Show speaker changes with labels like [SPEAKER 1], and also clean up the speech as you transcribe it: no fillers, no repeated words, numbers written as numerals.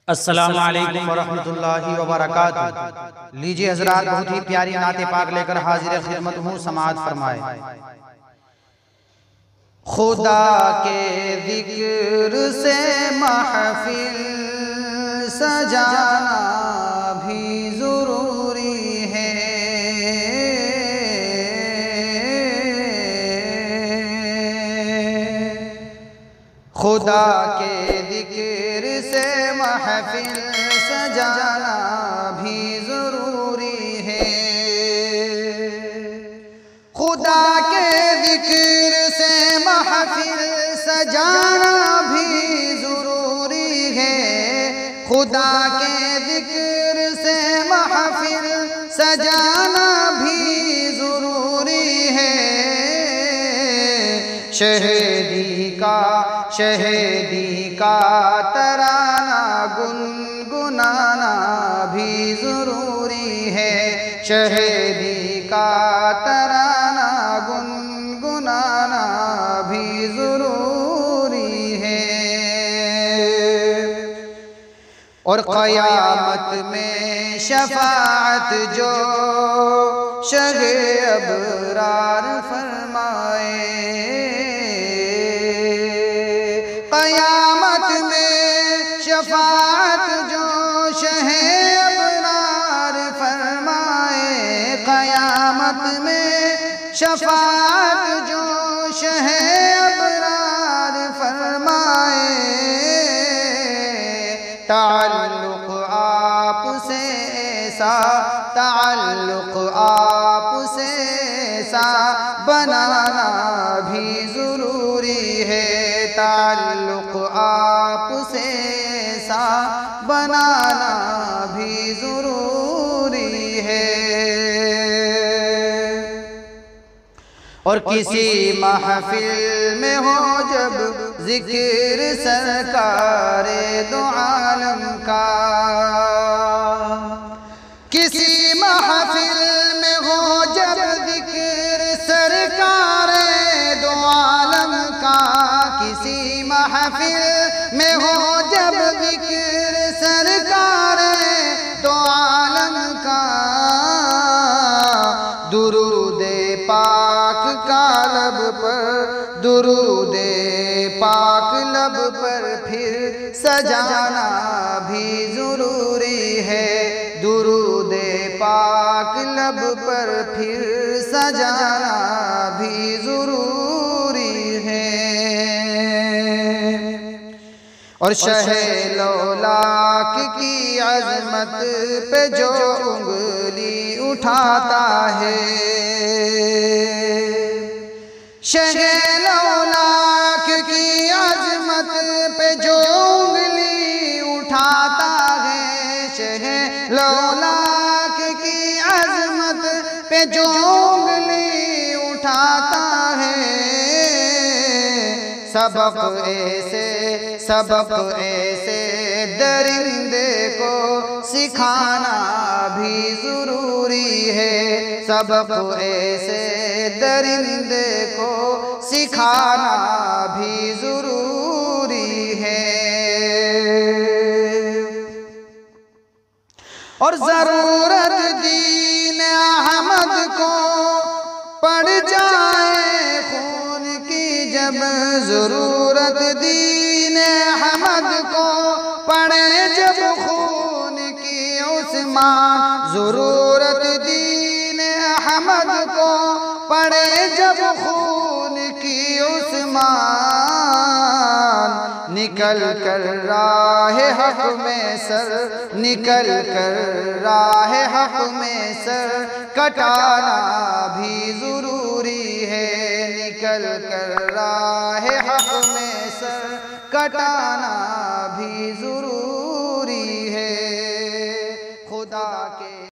[SPEAKER 1] अस्सलामु अलैकुम वरहमतुल्लाहि वबरकातुहू। लीजिए हजरात, बहुत ही प्यारी नाते पाक लेकर हाजिर खिदमत हूँ। समाअत फरमाए। खुदा के जिक्र से महफिल सजाना भी ज़रूरी है। खुदा के जिक्र से महफिल सजाना भी ज़रूरी है। खुदा के जिक्र से महफिल सजाना भी ज़रूरी है। खुदा के जिक्र से महफिल सजाना भी ज़रूरी है। शहदी का तराना गुनगुनाना भी ज़रूरी है। शहदी का तराना गुनगुनाना भी ज़रूरी है। और क़यामत में शफ़ाअत जो शहे अबरार फरमाए। क़यामत में शफ़ाअत जो शहे अबरार फरमाए। क़यामत में शफ़ाअत जो शहे अबरार फरमाए। ताल्लुक़ आपसे ऐसा, ताल्लुक़ आपसे ऐसा बनाना भी ज़रूरी है। ताल्लुक़ आपसे ऐसा बनाना भी ज़रूरी है। और किसी महफिल में हो जब ज़िक्र सरकारे दो आलम का, किसी महफिल में हो जब ज़िक्र सरकारे दो आलम का, किसी महफिल में हो जब ज़िक्र सरकारे दो आलम का, दुरूदे पाक का लब पर, दुरूदे पाक लब पर फिर सजाना भी ज़रूरी है। दुरूदे पाक लब पर फिर सजाना भी ज़रूरी है। और शहे लौलाक की अज़मत पे जो उंगली उठाता है, शहे लौलाक की अज़मत पे जो उंगली उठाता है। शहे लौलाक की अज़मत पे जो उंगली उठाता है। सबक ऐसे दरिंदे को सिखाना भी ज़रूरी है। सबक ऐसे दरिंदे को सिखाना भी ज़रूरी है। और ज़रूरत दीन अहमद को पड़ जाए खून की जब, ज़रूरत दीन अहमद को पड़े जब खून की उस्मान, ज़रूरत दीन अहमद को पड़े जब खून की उस्मान, निकल कर राह हक में सर, निकल कर राह हक में सर कटाना भी ज़रूरी है। निकल कर राह हक में सर कटाना भी ज़रूरी